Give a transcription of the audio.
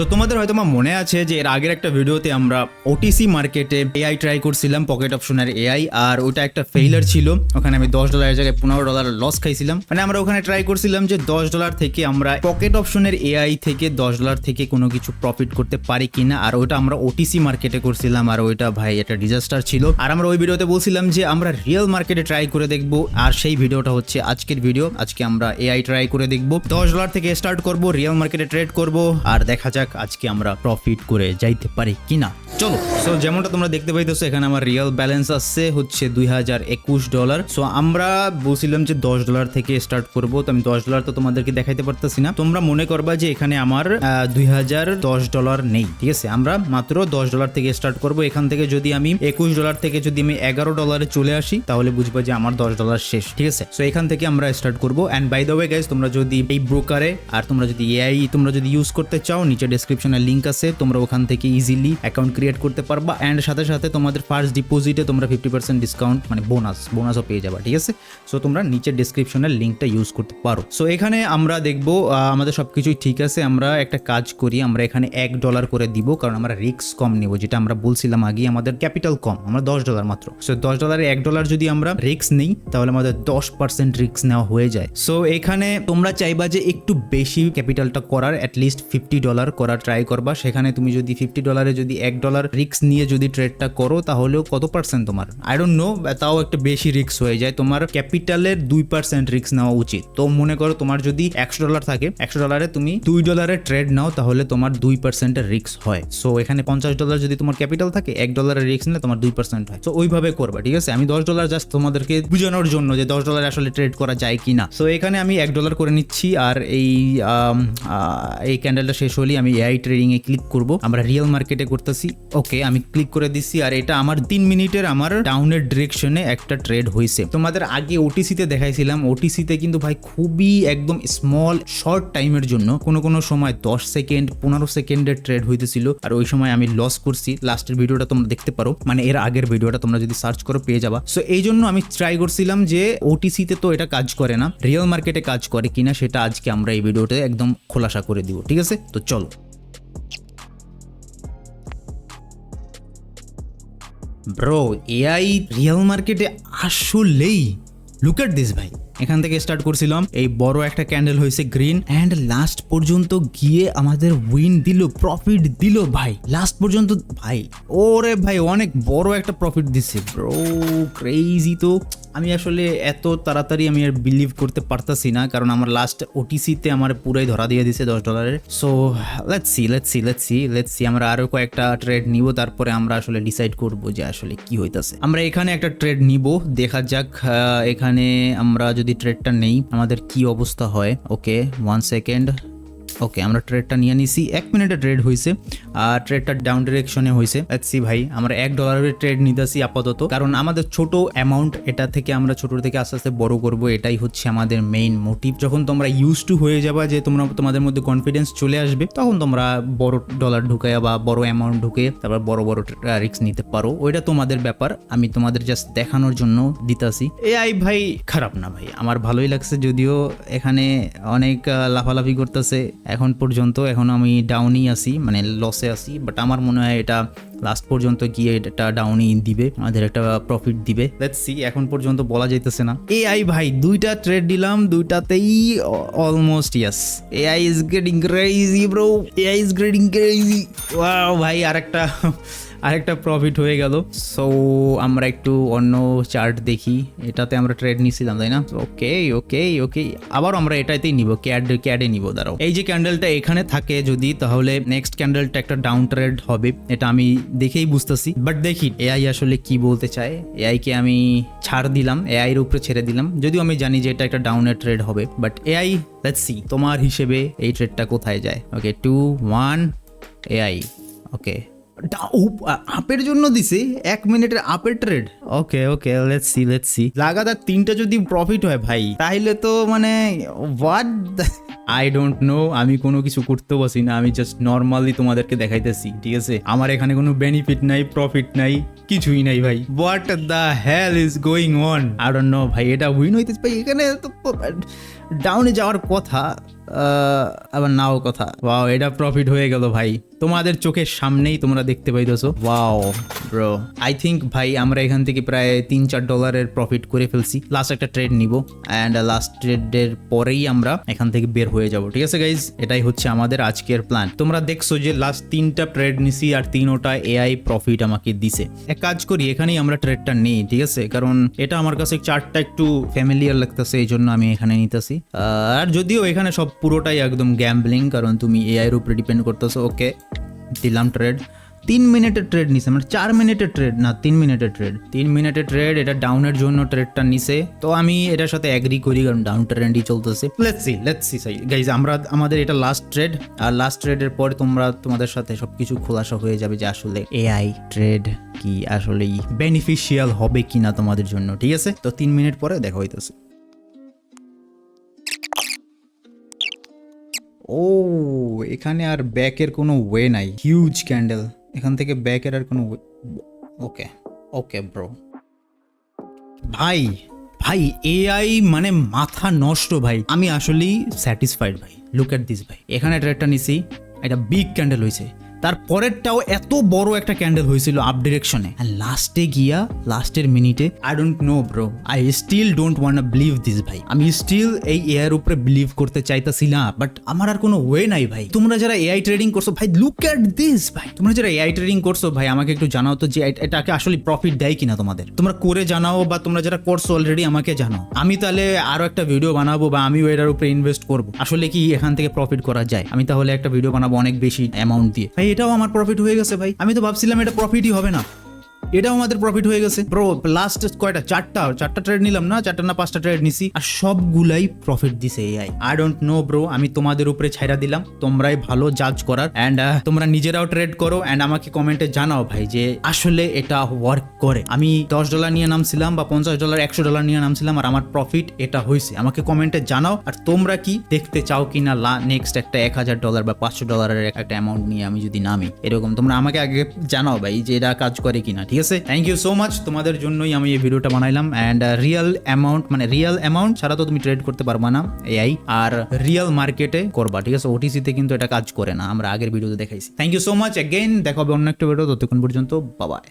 তো তোমাদের হয়তো মনে আছে যে এর আগের একটা ভিডিওতে আমরা ওটিসি মার্কেটে এআই ট্রাই করছিলাম, পকেট অপশনের এআই, আর ওটা একটা ফেইলার ছিল। ওখানে আমি $10 জায়গায় $15 লস খাইছিলাম। মানে আমরা ওখানে ট্রাই করছিলাম যে $10 থেকে আমরা পকেট অপশনের এআই থেকে $10 থেকে কোনো কিছু প্রফিট করতে পারি কিনা, আর ওটা আমরা ওটিসি মার্কেটে করছিলাম। আর ওইটা ভাই একটা ডিজাস্টার ছিল। আর আমরা ওই ভিডিওতে বলছিলাম যে আমরা রিয়েল মার্কেটে ট্রাই করে দেখবো, আর সেই ভিডিওটা হচ্ছে আজকের ভিডিও। আজকে আমরা এআই ট্রাই করে দেখবো, $10 থেকে স্টার্ট করবো, রিয়েল মার্কেটে ট্রেড করবো, আর দেখা যাক আজকে আমরা প্রফিট করে যাইতে পারি কিনা। চলো। সো যেমনটা তোমরা দেখতে পাইতেছো এখানে আমার রিয়েল ব্যালেন্স আসছে হচ্ছে $2021। সো আমরা বলছিলাম যে $10 থেকে স্টার্ট করবো। তো আমি $10 তো তোমাদেরকে দেখাইতে পারতেছি না, তোমরা মনে করবা যে এখানে আমার $2010 নেই। ঠিক আছে, আমরা মাত্র $10 থেকে স্টার্ট করবো। এখান থেকে যদি আমি $21 থেকে যদি আমি $11 চলে আসি তাহলে বুঝবো যে আমার $10 শেষ। ঠিক আছে, সো এখান থেকে আমরা স্টার্ট করবো। And by the way guys, তোমরা যদি এই ব্রোকারে আর তোমরা যদি এআই তোমরা যদি ইউজ করতে চাও, নিচে ডেসক্রিপশনে লিংক আছে, তোমরা ওখান থেকে ইজিলি অ্যাকাউন্ট ক্রিয়েট করতে পারবা। অ্যান্ড সাথে সাথে তোমাদের ফার্স্ট ডিপোজিটে তোমরা 50% ডিসকাউন্ট মানে বোনাসও পেয়ে যাবা। ঠিক আছে, সো তোমরা নিচে ডেসক্রিপশনের লিঙ্কটা ইউজ করতে পারো। সো এখানে আমরা দেখবো আমাদের সবকিছুই ঠিক আছে। আমরা একটা কাজ করি, আমরা এখানে $1 করে দিব, কারণ আমরা রিস্ক কম নিব। যেটা আমরা বলছিলাম আগে, আমাদের ক্যাপিটাল কম, আমরা $10 মাত্র। সো $10 $1 যদি আমরা রিস্ক নেই তাহলে আমাদের 10% রিস্ক নেওয়া হয়ে যায়। সো এখানে তোমরা চাইবা যে একটু বেশি ক্যাপিটালটা করার, অ্যাটলিস্ট $50 করার ট্রাই করবা। সেখানে তুমি যদি $50 যদি $1 রিস্ক নিয়ে যদি ট্রেডটা করো তাহলেও কত পার্সেন্ট তোমার আই ডোন্ট নো, তাও একটা বেশি রিস্ক হয়ে যায়। তোমার ক্যাপিটালের 2% রিস্ক নেওয়া উচিত। তো মনে করো তোমার যদি $100 থাকে, $100 তুমি $2 ট্রেড নাও তাহলে তোমার 2% রিস্ক হয়। সো এখানে $50 যদি তোমার ক্যাপিটাল থাকে, $1 রিস্ক নিলে তোমার 2% হয়। সো ওইভাবে করবা। ঠিক আছে, আমি $10 জাস্ট তোমাদেরকে বোঝানোর জন্য যে $10 আসলে ট্রেড করা যায় কিনা। সো এখানে আমি $1 করে নিচ্ছি। আর এই ক্যান্ডেলটা শেষ হলেই আমি এআই ট্রেডিং এ ক্লিক করব। আমরা রিয়েল মার্কেটে করতেছি। ওকে, আমি ক্লিক করে দিচ্ছি। আর এটা আমার 3 মিনিটের আমার ডাউনের ডিরেকশনে একটা ট্রেড হয়েছে। তোমাদের আগে ওটিসিতে দেখাইছিলাম, ওটিসিতে কিন্তু ভাই খুবই একদম স্মল শর্ট টাইমের জন্য কোনো সময় 10 সেকেন্ড 15 সেকেন্ডের ট্রেড হইতেছিল। আর ওই সময় আমি লস করছি। লাস্টের ভিডিওটা তোমরা দেখতে পারো, মানে এর আগের ভিডিওটা তোমরা যদি সার্চ করো পেয়ে যাবা। সো এই জন্য আমি ট্রাই করছিলাম যে ওটিসিতে তো এটা কাজ করে না, রিয়েল মার্কেটে কাজ করে কিনা সেটা আজকে আমরা এই ভিডিওতে একদম খোলাসা করে দিব। ঠিক আছে, তো চলো। ব্রো, এআই রিয়েল মার্কেটে আসলেই লুক এট দিস ভাই। এখান থেকে স্টার্ট করছিলাম, এই বড় একটা ক্যান্ডেল হয়েছে গ্রিন, এন্ড লাস্ট পর্যন্ত গিয়ে আমাদের উইন দিল, প্রফিট দিল ভাই লাস্ট পর্যন্ত। ভাই ওরে ভাই, অনেক বড় একটা প্রফিট দিচ্ছে ব্রো, ক্রেজি। তো আমি আসলে এত তাড়াতাড়ি আমি আর বিলিভ করতে পারতাছি না, কারণ আমার লাস্ট ওটিসিতে আমার পুরাই ধরা দিয়ে দিছে $10। সো লেটস সি আমরা আরো কয়েকটা ট্রেড নিব, তারপরে আমরা আসলে ডিসাইড করব যে আসলে কি হইতাছে। আমরা এখানে একটা ট্রেড নিব, দেখা যাক এখানে আমরা যদি ট্রেডটা নেই আমাদের কি অবস্থা হয়। ওকে, 1 সেকেন্ড। ওকে, আমরা ট্রেডটা নিয়ে নিছি। 1 মিনিটে ট্রেড হয়েছে, আর ট্রেডটা ডাউন ডিরেকশনে হয়েছে। লেটস সি ভাই, আমরা $1 ট্রেড নিতেছি আপাতত, কারণ আমাদের ছোট অ্যামাউন্ট, এটা থেকে আমরা ছোট থেকে আস্তে আস্তে বড় করব, এটাই হচ্ছে আমাদের মেইন মোটিভ। যখন তোমরা ইউজ টু হয়ে যাবা, যে তোমাদের মধ্যে কনফিডেন্স চলে আসবে, তখন তোমরা বড় ডলার ঢুকাইয়া বা বড় অ্যামাউন্ট ঢুকে তারপর বড় রিস্ক নিতে পারো। ওইটা তোমাদের ব্যাপার, আমি তোমাদের জাস্ট দেখানোর জন্য দিতাছি। এআই ভাই খারাপ না ভাই, আমার ভালোই লাগছে। যদিও এখানে অনেক লাফালাফি করতেছে এখন পর্যন্ত, এখন আমি ডাউনই আছি, মানে লসে আছি, বাট আমার মনে হয় এটা লাস্ট পর্যন্ত গিয়ে এটা ডাউনই দিবে, আমাদের একটা প্রফিট দিবে। লেটস সি, এখন পর্যন্ত বলা যাইতেছে না। এআই ভাই 2টা ট্রেড দিলাম, 2টাতেই almost yes. AI is getting crazy bro, AI is getting crazy. Wow ভাই, আরেকটা প্রফিট হয়ে গেল। সো আমরা একটু অন্য চার্ট দেখি, এটাতে আমরা ট্রেড নিছিলাম তাই না? ওকে, আবার আমরা এটাতেই নিব, ক্যাডে নিব। দাঁড়াও, এই যে ক্যান্ডেলটা এখানে থাকে যদি, তাহলে নেক্সট ক্যান্ডেলটা একটা ডাউন ট্রেড হবে, এটা আমি দেখেই বুঝতেছি। বাট দেখি এআই আসলে কি বলতে চায়। এআই কে আমি ছাড় দিলাম, এআই এর উপরে ছেড়ে দিলাম, যদিও আমি জানি যে এটা একটা ডাউনের ট্রেড হবে। বাট এআই, লেটস সি তোমার হিসেবে এই ট্রেডটা কোথায় যায়। ওকে, 2 1 এআই। ওকে, আপের জন্য দিছে 1 মিনিটের আপের ট্রেড। ওকে, লেটস সি লাগাতার 3টা যদি প্রফিট হয় ভাই, তাহলে তো মানে হোয়াট, আই ডোন্ট নো। আমি কোনো কিছু করতে পারছি না, আমি জাস্ট নর্মালি তোমাদেরকে দেখাইতেছি। ঠিক আছে, আমার এখানে কোনো বেনিফিট নাই, প্রফিট নাই, কিছুই নাই ভাই। What the hell is going on, I don't know ভাই। এটা উইন হইতেছে ভাই, এখানে তো ডাউনে যাওয়ার কথা। আবার নাও কথা। ওয়াও, এটা প্রফিট হয়ে গেল ভাই, তোমাদের চোখের সামনেই তোমরা দেখতে পাইতেছো। ওয়াও ব্রো, আই থিঙ্ক ভাই আমরা এখান থেকে প্রায় $3-4 প্রফিট করে ফেলছি। লাস্ট একটা ট্রেড নিব অ্যান্ড লাস্ট ট্রেডের পরেই আমরা এখান থেকে বের হয়ে যাব। ঠিক আছে গাইজ, এটাই হচ্ছে আমাদের আজকের প্ল্যান। তোমরা দেখছো যে লাস্ট 3টা ট্রেড নিছি আর 3টা এআই প্রফিট আমাকে দিছে। এক কাজ করি, এখানেই আমরা ট্রেডটা নিই, ঠিক আছে, কারণ এটা আমার কাছে চার্টটা একটু ফ্যামিলিয়ার লাগতেছে, এই জন্য আমি এখানে নিতেছি। আর যদিও এখানে সব পুরোটাই একদম গ্যাম্বলিং, কারণ তুমি এআই এর উপরে ডিপেন্ড করতেছো। ওকে, দিলাম ট্রেড। 3 মিনিটের ট্রেড নিছে, মানে 4 মিনিটের ট্রেড না, 3 মিনিটের ট্রেড। 3 মিনিটের ট্রেড, এটা ডাউনের জন্য ট্রেডটা নিছে, তো আমি এটার সাথে এগ্রি করি, কারণ ডাউন ট্রেন্ডই চলতেছে। লেটস সি গাইজ, আমাদের এটা লাস্ট ট্রেড, আর লাস্ট ট্রেডের পরে তোমাদের সাথে সবকিছু খোলাসা হয়ে যাবে যে আসলে এআই ট্রেড কি আসলেই বেনিফিশিয়াল হবে কিনা তোমাদের জন্য। ঠিক আছে, তো 3 মিনিট পরে দেখা হইতেছে। ও, এখানে আর ব্যাকের কোনো ওয়ে নাই, হিউজ ক্যান্ডেল, এখান থেকে ব্যাকের আর কোনো ওকে ওকে ব্রো। ভাই ভাই এআই মানে মাথা নষ্ট ভাই, আমি আসলেই স্যাটিসফাইড ভাই। লুক এট দিস ভাই, এখানে ট্রেডটা নিছি, এটা বিগ ক্যান্ডেল হয়েছে, তার পরেরটাও এত বড় একটা ক্যান্ডেল হয়েছিল আপ ডিরেকশনে, আর লাস্টে গিয়া লাস্টের মিনিটে I don't know bro, I still don't want believe this ভাই। আমি স্টিল এই এআই এর উপরে বিলিভ করতে চাইতাছি না, বাট আমার আর কোনো ওয়ে নাই ভাই। তোমরা যারা এআই ট্রেডিং করছো ভাই, লুক এট দিস ভাই, তোমরা যারা এআই ট্রেডিং করছো ভাই, আমাকে একটু জানাও তো যে এটাকে আসলে প্রফিট দেয় কিনা তোমাদের। তোমরা করে জানাও, বা তোমরা যারা করছো অলরেডি আমাকে জানাও, আমি তাহলে আরো একটা ভিডিও বানাবো, বা আমিও এটার উপরে ইনভেস্ট করবো, আসলে কি এখান থেকে প্রফিট করা যায়। আমি তাহলে একটা ভিডিও বানাবো অনেক বেশি অ্যামাউন্ট দিয়ে। ভাই এটাও আমার প্রফিট হয়ে গেছে ভাই, আমি তো ভাবছিলাম এটা প্রফিটই হবে না, এটাও আমাদের প্রফিট হয়ে গেছে ব্রো। লাস্ট কয়টা, চারটা ট্রেড নিলাম না, 4টা না 5টা ট্রেড নিছি, আর সবগুলাই প্রফিট দিছে AI. I don't know bro, আমি তোমাদের উপরে ছাইরা দিলাম, তোমরাই ভালো জাজ করার, এন্ড তোমরা নিজেরাও ট্রেড করো, এন্ড আমাকে কমেন্টে জানাও ভাই যে আসলে এটা ওয়ার্ক করে। আমি $10 নিয়ে নামছিলাম, বা $50, $100 নিয়ে নামছিলাম, আর আমার প্রফিট এটা হয়েছে। আমাকে কমেন্টে জানাও, আর তোমরা কি দেখতে চাও কিনা নেক্সট একটা $1000 বা $500 একটা অ্যামাউন্ট নিয়ে আমি যদি নামি, এরকম তোমরা আমাকে আগে জানাও ভাই যে এটা কাজ করে কিনা। ঠিক আছে, থ্যাংক ইউ সো মাচ, তোমাদের জন্যই আমি এই ভিডিওটা বানাইলাম। অ্যান্ড রিয়েল অ্যামাউন্ট ছাড়া তো তুমি ট্রেড করতে পারবা না এআই, আর রিয়েল মার্কেটে করবা। ঠিক আছে, ওটিসিতে কিন্তু এটা কাজ করে না, আমরা আগের ভিডিওতে দেখাইছি। Thank you so much, again দেখা হবে অন্য একটা ভিডিও, ততক্ষণ পর্যন্ত বাই বাই।